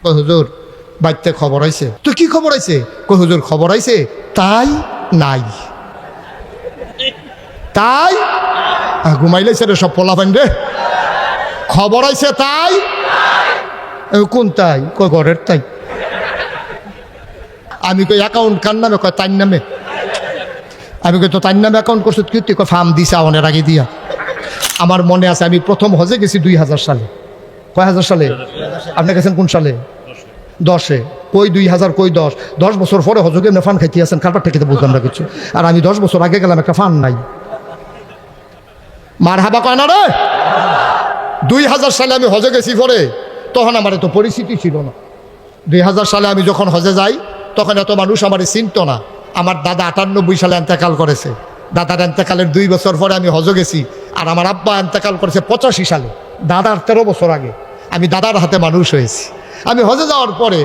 কয় হুজুর বাইতে খবর আইছে। তো কি খবর আইছে? কয় হুজুর খবর আইছে তাই নাই। তাই ঘুমাইলেছে রে সব পোলাপান রে। খবর আইছে তাই কোন তাই? কয় ঘরের তাই। আমি কই অ্যাকাউন্ট কার নামে? কয় তার নামে। আমি কই তো তার নামে অ্যাকাউন্ট করছো কি? কয় ফার্ম দিছে অনেক আগে দিয়া। আমার মনে আছে আমি প্রথম হজে গেছি 2000 সালে। কয় হাজার সালে? আপনি গেছেন কোন সালে? 10-এ। কই 2000 কই 10 বছর পরে হজকে এমনি ফান খাইতে আছেন, কারবার ঠেকিতে বলতাম না কিছু। আর আমি 10 বছর আগে গেলাম, একটা ফান নাই। মার হাবা কয় না রে। 2000 সালে আমি হজে গেছি পরে, তখন আমার এত পরিস্থিতি ছিল না। 2000 সালে আমি যখন হজে যাই তখন এত মানুষ আমার চিনত না। আমার দাদা 98 সালে এন্তেকাল করেছে। দাদার এন্তেকালের 2 বছর পরে আমি হজে গেছি। আর আমার আব্বা এন্তেকাল করেছে 85 সালে, দাদার 13 বছর আগে। আমি দাদার হাতে মানুষ হয়েছি। আমি হজে যাওয়ার পরে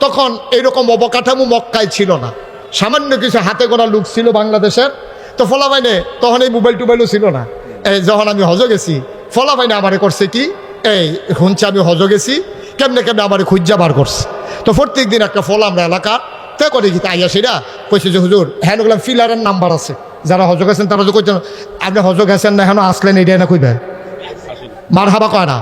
তখন এইরকম অবকাঠামো মক্কায় ছিল না। সামান্য কিছু হাতে গোনা লোক ছিল বাংলাদেশের। তো ফলাফাইনে তখন এই মোবাইল টোবাইলও ছিল না। এই যখন আমি হজে গেছি ফলাফাইনে আমারে করছে কি, এই শুনছে আমি হজে গেছি, কেমনে কেমনে আমার খুঁজা বার করছে। তো প্রত্যেক দিন একটা ফল আমরা এলাকার তে করে কি আইয়া সেটা কইছে যে হুজুর হ্যাঁ ওগুলাম ফিলারের নাম্বার আছে, যারা হজে গেছেন তারা যে কইছেন আপনি হজে গেছেন না, এখন আসলেন এইটাই না কইবে। মার হাবা কয় না।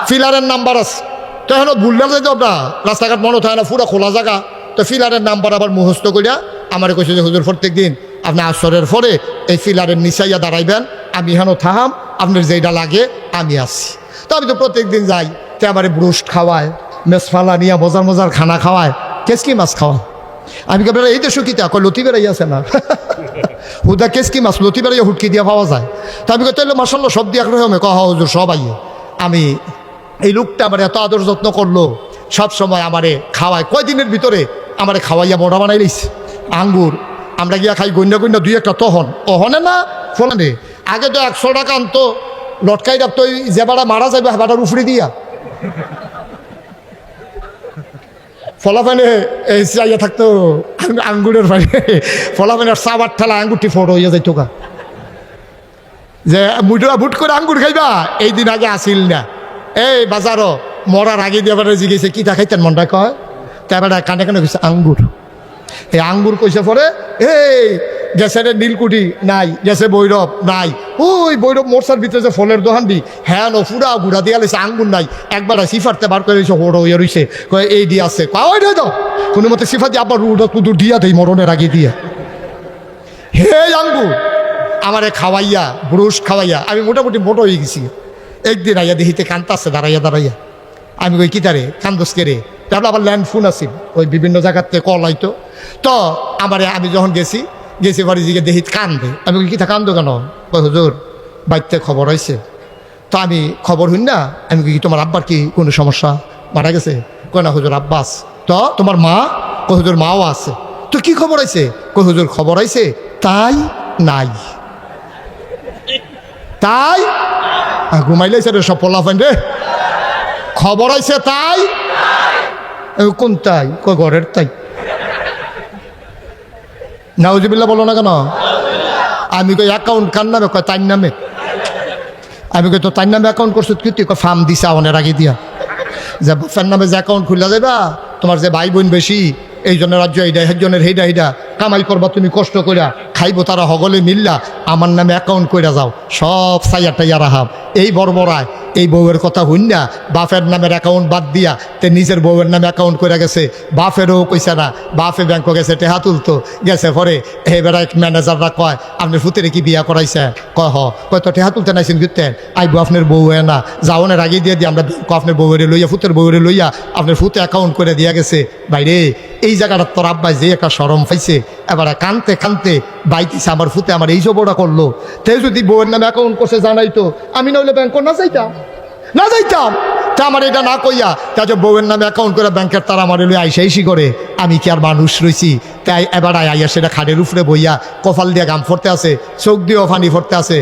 ফিলারের নাম্বার আছে। তো এখন ভুললে যাইতো আপনার রাস্তাঘাট মনে হয় না, পুরো খোলা জায়গা। তো ফিলারের নাম্বার আবার মুখস্থ করিয়া আমার কইছে যে হুজুর প্রত্যেক দিন আপনি আসরের পরে এই ফিলারের নিচাইয়া দাঁড়াইবেন, আমি হেন থাম, আপনার যেটা লাগে আমি আসছি। তো আমি তো প্রত্যেক দিন যাই, তো আমার ব্রুস্ট খাওয়ায়, মেসফালা নিয়ে মজার মজার খানা খাওয়ায়, কেসকি মাছ খাওয়ায়। আমি কি আপনারা এই দেশও কিতা কয় লতি বেড়াই আছে না হুদা কেসকি মাছ লতি বেড়াইয়া হুটকি দিয়া পাওয়া যায়। তো আমি কইতে মাসাল্লাহ সব দিয়ে একরকমে কহ হুজুর সব আইয়ে। আমি এই লোকটা আমার এত আদর যত্ন করলো, সব সময় আমারে খাওয়ায়। কয়দিনের ভিতরে আমারে খাওয়াইয়া মোটা বানাই লইছে। আঙ্গুর আমরা গিয়া খাই গন্যা গন্যা 2-1টা তহন অহনে না ফলানে। আগে তো 100 টাকা আনতো লটকাই রাখতো, যে বাড়া মারা যাবে বাড়ার উফরে দিয়া। ফলাফানে এই চাইয়া থাকতো আঙ্গুরের বাইরে, ফলাফানের সাবার ঠেলা আঙ্গুরটি ফোড় হইয়া যাইতো গা। যে মুঠা বুট করে আঙ্গুর খাইবা, এই দিন আগে আসিল না। এই বাজারও মরার আগে দিয়ে আবার জিগেছে কি খাইতেন মনটা কয়, তারপরে কানে কানে কইছে আঙ্গুর। এই আঙ্গুর কইছে পরে এই গ্যাসের নীলকুঠি নাই, গ্যাসে বৈরব নাই, ওই বৈরব মোরসার ভিতরে যে ফলের দোকান দি হ্যাঁ নো পুরা গুড়া দিয়া লেছে আঙ্গুর নাই। একবার সিফারতে বার করে হোড়ো হয়ে রইছে, কয় এই দিয়ে আছে, কয় রে দাও কোনো মতে সিফার দিয়ে আবার রুডা কুদুর দিয়া দেয় মরণের আগে দিয়া। হে আঙ্গুর আমারে খাওয়াইয়া ব্রুশ খাওয়াইয়া আমি মোটামুটি মোটো হয়ে গেছি। একদিন আইয়া দেখিতে কান্তাছে দাঁড়াইয়া দাঁড়াইয়া। আমি কই কিতারে কান্দস কে রে? তারপরে আবার ল্যান্ড ফোন আসিল, ওই বিভিন্ন জায়গার থেকে কল হইতো। তো আমি যখন গেছি পরে জিগে দেখি কান্দে। আমি কই কিতা কান্দো কেন? কই হুজুর বাইতে খবর হয়েছে। তো আমি খবর হইন না, আমি কি তোমার আব্বার কি কোনো সমস্যা, মারা গেছে? কই না হুজুর আব্বাস। তো তোমার মা? কই হুজুর মাও আছে। তো কি খবর হয়েছে? কই হুজুর খবর হয়েছে তাই নাই। তাই ঘুমাইলেছে রে সব পোলাপান রে। খবর হয়েছে তাই কোন তাই? কই ঘরের তাই। নাউজুবিল্লাহ বলো না কেন? আমি কই অ্যাকাউন্ট কার নামে? কয় তার নামে। আমি কই তো তার নামে অ্যাকাউন্ট করছো কি? কয় ফার্ম দিছে অনেক আগে দিয়া। যে বাপের নামে যে অ্যাকাউন্ট খুলে যাবা, তোমার যে ভাই বোন বেশি এই জন্য রাজ্য এইটা একজনের হেইডা কামাই করবা তুমি কষ্ট কইরা, খাইবো তারা হগলে মিল্লা, আমার নামে অ্যাকাউন্ট কইরা যাও সব সাইয়া টাইয়া রাহাব। এই বড়বড়ায় এই বউয়ের কথা হইন না, বাপের নামের অ্যাকাউন্ট বাদ দিয়া তে নিজের বউয়ের নামে অ্যাকাউন্ট করে গেছে। বাপেরও কইছে না, বাপে ব্যাংকে গেছে টেহা তুলতো, গেছে পরে এবার এক ম্যানেজাররা কয় আপনি ফুতেরে কি বিয়া করাইছে? কয় হ। কয় তো টেহা তুলতে নাইছেন ঘুরতেন, আইবো আপনার বউ না যাওনের আগে দিয়ে দিয়ে আমরা আপনার বউয়েরে লইয়া ফুতের বউয়েরে লইয়া আপনার ফুতে অ্যাকাউন্ট করে দিয়া গেছে। বাইরে এই জায়গাটা তোর আব্বাই যে একটা শরম পাইছে, এবার কানতে কানতে বাইতিছে আমার ফুতে আমার এই জবটা করলো। তে যদি বউয়ের নামে অ্যাকাউন্ট করছে জানাইতো, আমি নইলে ব্যাংক না যাইতাম। তা আমার এটা না কইয়া তা যে বউয়ের নামে অ্যাকাউন্ট করে ব্যাংকের তারা আমার এলো আইসাইসি করে, আমি কি আর মানুষ রইছি? তাই এবার আইয়া সেটা খাটের উপরে বইয়া কপাল দিয়ে গাম ফরতে আছে, চোখ দিয়েও ফানি ফরতে আছে।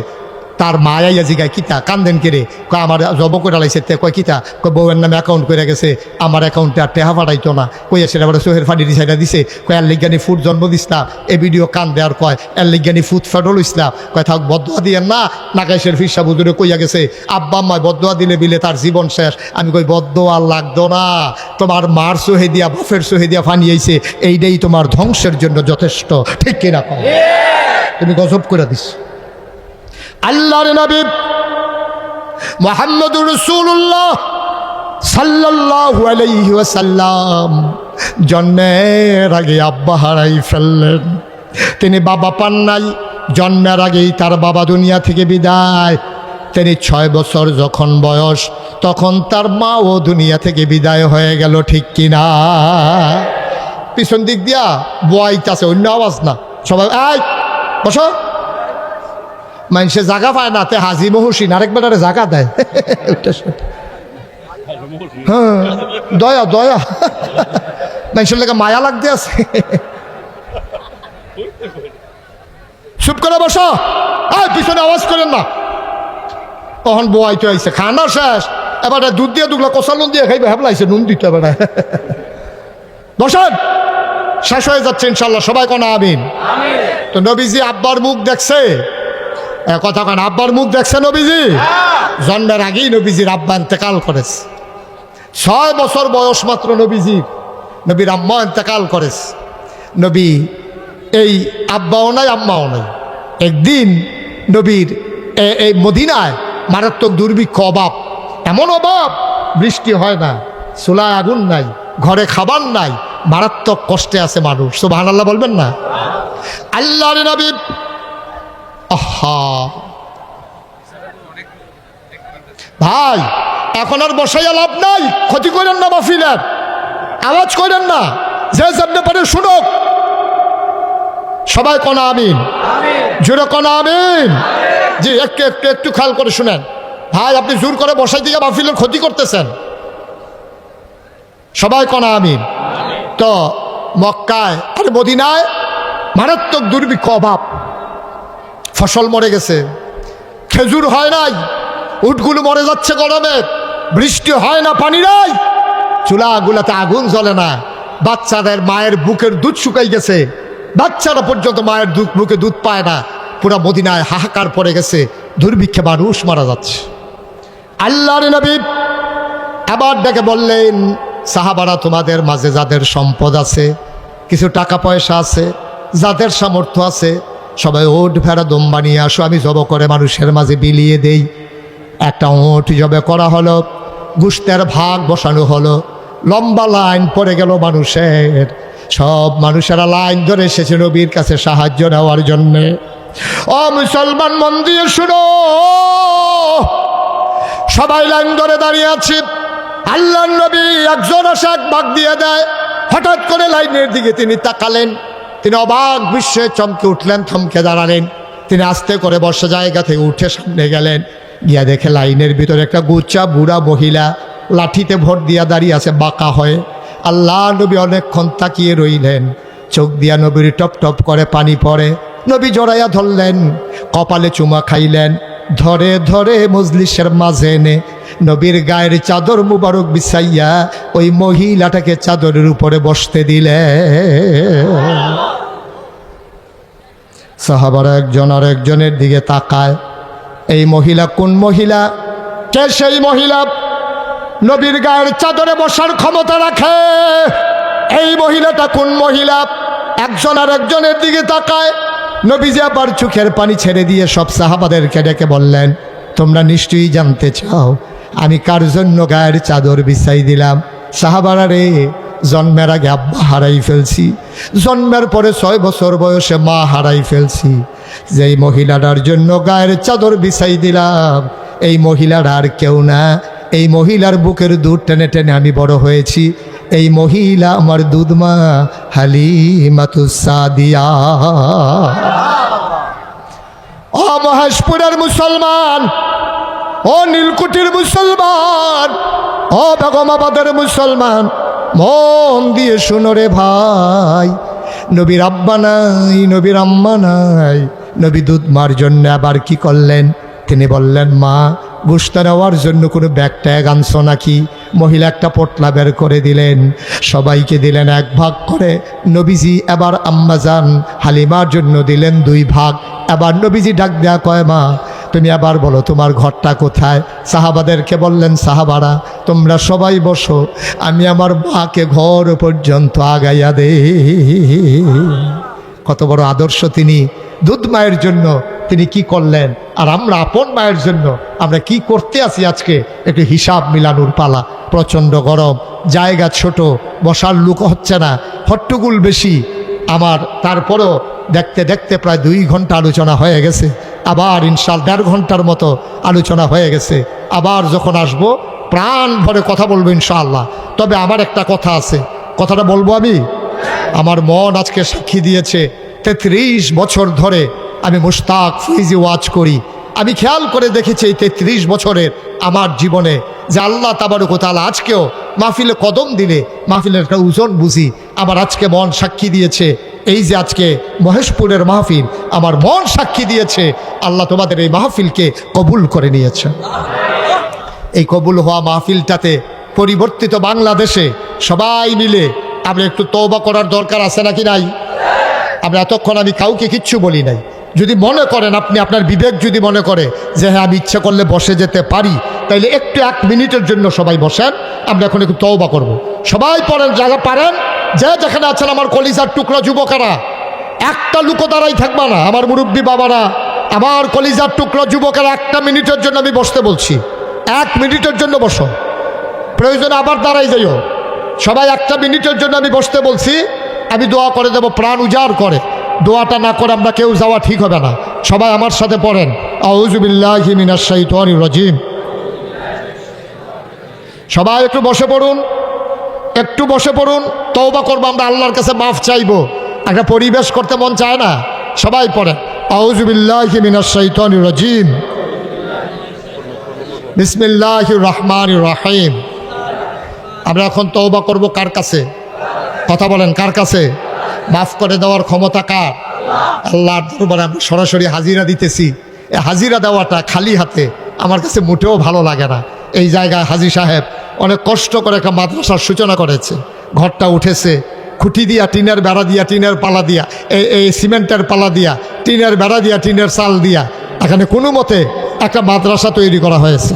তার মায়াইয়া জিগায় কিতা কান্দেন কেড়ে কয় আমার জব করে লাইছে তে কয় কিতা কয় বউয়ের নামে অ্যাকাউন্ট করে গেছে আমার অ্যাকাউন্টে আর টেহা ফাটাইতো না কইয়া সেটা আবার সোহের ফাটি রিসাইটা দিছে কয় আর লিজ্ঞানী ফুট জন্ম দিসলা এ ভিডিও কান দেওয়ার কয় এর লিজ্ঞানী ফুট ফেডল ইসলাম কয় থাক বদুয়া দিয়েন না নাকাইশের ফিরসা বুজুরে কইয়া গেছে আব্বা আম্মায় বদুয়া দিলে বিলে তার জীবন শেষ। আমি কই বদুয়া লাগতো না, তোমার মার সোহে দিয়া বাফের সোহে দিয়া ফানিয়েছে, এইটাই তোমার ধ্বংসের জন্য যথেষ্ট। ঠিক কিনা কও? তুমি গজব করে দিস। আল্লাহর নবী মুহাম্মদুর রাসূলুল্লাহ সাল্লাল্লাহু আলাইহি ওয়াসাল্লাম জন্মের আগে আব্বা হারাই ফেললেন। তিনি বাবা পান নাই, জন্মের আগেই তার বাবা দুনিয়া থেকে বিদায়। তিনি 6 বছর যখন বয়স তখন তার মাও দুনিয়া থেকে বিদায় হয়ে গেল। ঠিক কিনা? পিছন দিক দিয়া বয়াইতাছে, অন্য আওয়াজ না। সবাই এই বসো। মানুষে জায়গা পায় না, তে হাজি মহসিন আরেকবারে জায়গা দেয়। হ্যাঁ, দয়া দয়া মানুষের লেগে মায়া লাগতে আছে। চুপ করে বসো, পিছনে আওয়াজ করেন না। তখন বয়াইতে আইছে, খানা শেষ, এবারে দুধ দিয়ে দুগলা কষা নুন দিয়ে খাইবে, হেবলাইছে নুন দিতে এবারে। বসেন, শেষ হয়ে যাচ্ছে ইনশাল্লাহ। সবাই কোন আমিন। তো নবীজি আব্বার মুখ দেখছে, কথা কেন? আব্বার মুখ দেখছে নবীজি। জন্মের আগেই নবীজির আব্বা ইন্তেকাল করেছে। 6 বছর বয়স মাত্র নবীর আম্মা ইন্তেকাল করেছে। নবী এই আব্বাও নাই আম্মাও নাই। একদিন নবীর এই মদিনায় মারাত্মক দুর্ভিক্ষ, অভাব, এমন অভাব বৃষ্টি হয় না, চুলায় আগুন নাই, ঘরে খাবার নাই, মারাত্মক কষ্টে আছে মানুষ। সুবহানাল্লাহ বলবেন না? আল্লাহর নবী ভাই এখন আর বসাইয়া লাভ নাই, ক্ষতি করেন না, মাহফিলের আওয়াজ করেন না, যে যেমনি পারে শুনুক। সবাই কোন আমিন, জোরে কোন আমিন। জি, একটু একটু একটু খেয়াল করে শুনেন ভাই, আপনি জোর করে বসাই দিয়ে মাহফিলের ক্ষতি করতেছেন। সবাই কোন আমিন। তো মক্কায় আর মদিনায় মারাত্মক দুর্ভিক্ষ, অভাব, ফসল মরে গেছে, খেজুর হয় নাই, উটগুলো মরে যাচ্ছে গরমে, বৃষ্টি হয় না, পানি নাই, চুলাগুলাতে আগুন জ্বলে না, বাচ্চাদের মায়ের বুকের দুধ শুকাই গেছে, বাচ্চারা পর্যন্ত মায়ের বুকে দুধ পায় না। পুরা মদিনায় হাহাকার পড়ে গেছে, দুর্ভিক্ষে মানুষ মারা যাচ্ছে। আল্লাহর নবী আবার ডেকে বললেন, সাহাবারা, তোমাদের মাঝে যাদের সম্পদ আছে, কিছু টাকা পয়সা আছে, যাদের সামর্থ্য আছে, সবাই ওট ভেড়া দম্বা নিয়ে আসো, আমি জব করে মানুষের মাঝে বিলিয়ে দেই। একটা ওট জবে করা হলো, গোশতের ভাগ বসানো হলো, লম্বা লাইন পড়ে গেল মানুষের। সব মানুষেরা লাইন ধরে এসেছে নবীর কাছে সাহায্য নেওয়ার জন্যে। ও মুসলমান, মন দিয়ে শুনো, সবাই লাইন ধরে দাঁড়িয়ে আছে। আল্লাহর নবী একজন আসে, এক ভাগ দিয়ে দেয়। হঠাৎ করে লাইনের দিকে তিনি তাকালেন, তিনি অবাক বিশ্বে চমকে উঠলেন, থমকে দাঁড়ালেন। তিনি আস্তে করে বসা জায়গা থেকে উঠে সামনে গেলেন, গিয়া দেখে লাইনের ভিতরে একটা গুচ্ছা বুড়া মহিলা লাঠিতে ভোট দিয়া দাঁড়িয়ে আছে বাঁকা হয়ে। আল্লাহ নবী অনেকক্ষণ তাকিয়ে রইলেন, চোখ দিয়া নবীর টপ টপ করে পানি পড়ে। নবী জড়াইয়া ধরলেন, কপালে চুমা খাইলেন, ধরে ধরে মজলিসের মাঝে এনে নবীর গায়ের চাদর মুবারক বিছাইয়া ওই মহিলাটাকে চাদরের উপরে বসতে দিলে। সাহাবারা একজন আর একজনের দিকে তাকায়, এই মহিলা কোন মহিলা? কে সেই মহিলা নবীর গায়ের চাদরে বসার ক্ষমতা রাখে? এই মহিলাটা কোন মহিলা? একজন আর একজনের দিকে তাকায়। নবীজি আবার চোখের পানি ছেড়ে দিয়ে সব সাহাবাদেরকে ডেকে বললেন, তোমরা নিশ্চয়ই জানতে চাও আমি কার জন্য গায়ের চাদর বিছাই দিলাম? সাহাবারা রে, জন্মের আগে আব্বা হারাই ফেলছি, জন্মের পরে 6 বছর বয়সে মা হারাই ফেলছি। যেই মহিলাটার জন্য গায়ের চাদর বিছাই দিলাম, এই মহিলার আর কেউ না। এই মহিলার বুকের দুধ টেনে টেনে আমি বড় হয়েছি। এই মহিলা আমার দুধমা হালিমাতুস সাদিয়া। ও মহেশপুরের মুসলমান, ও নীলকুঠির মুসলমান, ও বেগমাবাদের মুসলমান, মন দিয়ে শুনো রে ভাই, নবীর আব্বা নাই, নবীর আম্মা নাই, নবী দুধ মার জন্য আবার কি করলেন? তিনি বললেন, মা গোশত নেওয়ার জন্য কোনো ব্যাগ ট্যাগ আনছো নাকি? মহিলা একটা পোটলা বের করে দিলেন, সবাইকে দিলেন এক ভাগ করে। নবীজি এবার আম্মাজান হালিমার জন্য দিলেন 2 ভাগ। এবার নবীজি ডাক দেয়া কয়, মা তুমি আবার বলো তোমার ঘরটা কোথায়? সাহাবাদেরকে বললেন, সাহাবারা তোমরা সবাই বসো, আমি আমার মাকে ঘর পর্যন্ত আগাইয়া দে। কত বড় আদর্শ তিনি! দুধ মায়ের জন্য তিনি কি করলেন, আর আমরা আপন মায়ের জন্য আমরা কি করতে আছি আজকে একটু হিসাব মিলানোর পালা। প্রচণ্ড গরম, জায়গা ছোট, বসার লোক হচ্ছে না, হট্টগোল বেশি আমার। তারপরেও দেখতে দেখতে প্রায় 2 ঘন্টা আলোচনা হয়ে গেছে। আবার ইনশাআল্লাহ 1.5 ঘন্টার মতো আলোচনা হয়ে গেছে। আবার যখন আসব প্রাণ ভরে কথা বলবো ইনশাআল্লাহ। তবে আমার একটা কথা আছে, কথাটা বলবো আমি। আমার মন আজকে সাক্ষী দিয়েছে 33 বছর ধরে আমি মুশতাক ফৈজি ওয়াজ করি। আমি খেয়াল করে দেখেছি এই 33 বছরের আমার জীবনে যে আল্লাহ তাবারক ওয়া তাআলা আজকেও মাহফিলে কদম দিলে মাহফিলের একটা ওজন বুঝি। আমার আজকে মন সাক্ষী দিয়েছে, এই যে আজকে মহেশপুরের মাহফিল, আমার মন সাক্ষী দিয়েছে আল্লাহ তোমাদের এই মাহফিলকে কবুল করে নিয়েছে। এই কবুল হওয়া মাহফিলটাতে পরিবর্তিত বাংলাদেশে সবাই মিলে আমরা একটু তওবা করার দরকার আছে নাকি নাই? আমরা এতক্ষণ আমি কাউকে কিচ্ছু বলি নাই। যদি মনে করেন আপনি, আপনার বিবেক যদি মনে করে যে হ্যাঁ আমি ইচ্ছা করলে বসে যেতে পারি, তাইলে একটু 1 মিনিটের জন্য সবাই বসেন, আমরা এখন একটু তওবা করব। সবাই পড়েন, যারা পারেন, যে যেখানে আছেন আমার কলিজার টুকরা যুবকেরা, একটা লুকো দাঁড়াই থাকবা না। আমার মুরব্বী বাবারা, আমার কলিজার টুকরা যুবকেরা, 1 মিনিটের জন্য আমি বসতে বলছি। 1 মিনিটের জন্য বসো, প্রয়োজনে আবার দাঁড়াই যাইও। সবাই 1 মিনিটের জন্য আমি বসতে বলছি। আমি দোয়া করে দেব, প্রাণ উজাড় করে। দোয়াটা না করে আমরা কেউ যাওয়া ঠিক হবে না। সবাই আমার সাথে পড়েন, আউযু বিল্লাহি মিনাশ শাইতানির রাজিম। সবাই একটু বসে পড়ুন, একটু বসে পড়ুন। তওবা করবো আমরা, আল্লাহর কাছে মাফ চাইবো। একটা পরিবেশ করতে মন চায় না? সবাই পড়েন, আউযু বিল্লাহি মিনাশ শাইতানির রাজিম, বিসমিল্লাহির রহমানির রহিম। আমরা এখন তওবা করব কার কাছে? কথা বলেন, কার কাছে? মাফ করে দেওয়ার ক্ষমতা কার? আল্লাহর দরবারে আমরা সরাসরি হাজিরা দিতেছি। এই হাজিরা দেওয়াটা খালি হাতে আমার কাছে মোটেও ভালো লাগে না। এই জায়গায় হাজী সাহেব অনেক কষ্ট করে একটা মাদ্রাসার সূচনা করেছে। ঘরটা উঠেছে, খুঁটি দিয়া, টিনের বেড়া দিয়া, টিনের পালা দিয়া, এই সিমেন্টের পালা দিয়া, টিনের বেড়া দিয়া, টিনের চাল দিয়া এখানে কোনো মতে একটা মাদ্রাসা তৈরি করা হয়েছে।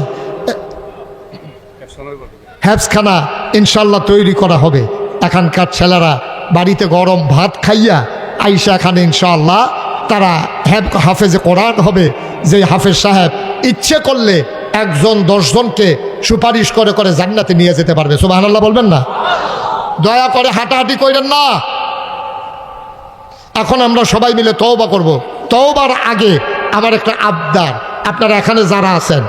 হ্যাবসখানা ইনশাল্লাহ তৈরি করা হবে। এখানকার ছেলেরা বাড়িতে গরম ভাত খাইয়া আইসা এখানে ইনশাআল্লাহ তারা হাফেজে কোরআন হবে। যে হাফেজ সাহেব ইচ্ছে করলে 1-10 জনকে সুপারিশ করে করে জান্নাতে নিয়ে যেতে পারবে। সুবহানাল্লাহ বলবেন না? দয়া করে হাঁটাহাঁটি করেন না। এখন আমরা সবাই মিলে তওবা করব। তওবার আগে আমার একটা আবদার, আপনারা এখানে যারা আছেন,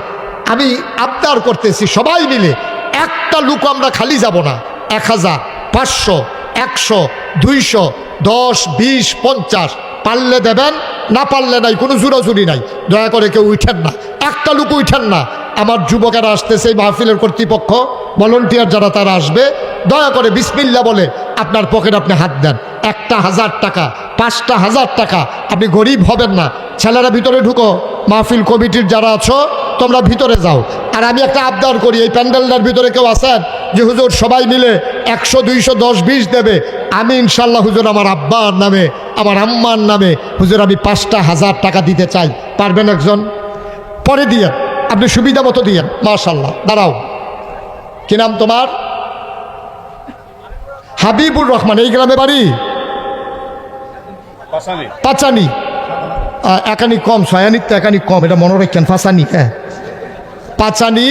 আমি আবদার করতেছি সবাই মিলে, একটা লোক আমরা খালি যাব না। 1000, 500, 100, 200, 10, 20, 50 পারলে দেবেন, না পারলে নাই, কোনো জোরাজুরি নাই। দয়া করে কেউ উঠেন না, একটা লোক উঠেন না। আমার যুবকেরা আসতেছে, এই মাহফিলের কর্তৃপক্ষ, ভলান্টিয়ার যারা, তারা আসবে। দয়া করে বিসমিল্লাহ বলে আপনার পকেটে আপনি হাত দেন। 1000 টাকা, 5000 টাকা, আপনি গরিব হবেন না। ছেলেরা ভিতরে ঢুকো, মাহফিল কমিটির যারা আছো তোমরা ভিতরে যাও। আর আমি একটা আবদার করি, এই প্যান্ডেলটার ভিতরে কেউ আছেন যে হুজুর সবাই মিলে 100, 200, 10, 20 দেবে? আমি ইনশাল্লাহ হুজুর আমার আব্বার নামে, আমার আম্মার নামে হুজুর আমি 5000 টাকা দিতে চাই। পারবেন একজন? পরে দিয়ে আপনি সুবিধা মতো দিয়েন। মাশাল্লাহ। দাঁড়াও, কি নাম তোমার? হাবিবুর রহমান। এই গ্রামে বাড়ি? পাচানি। একানি কম, ছয়ানির তো একানি কম, এটা মনে রাখেন। পাচানি, হ্যাঁ পাচানি।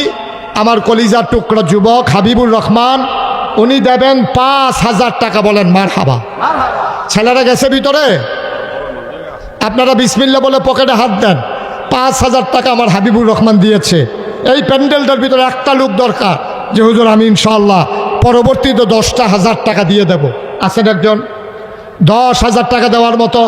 আমার কলিজার টুকরা যুবক হাবিবুর রহমান, উনি দেবেন 5000 টাকা। বলেন মারহাবা। ছেলেরা গেছে ভিতরে, আপনারা বিসমিল্লাহ বলে পকেটে হাত দেন। 5000 টাকা আমার হাবিবুর রহমান দিয়েছে। এই প্যান্ডেলটার ভিতরে একটা লোক দরকার যে হুজুর আমি ইনশাআল্লাহ পরবর্তীতে 10,000 টাকা দিয়ে দেব। আছেন একজন? 10,000 টাকা দেওয়ার মতো?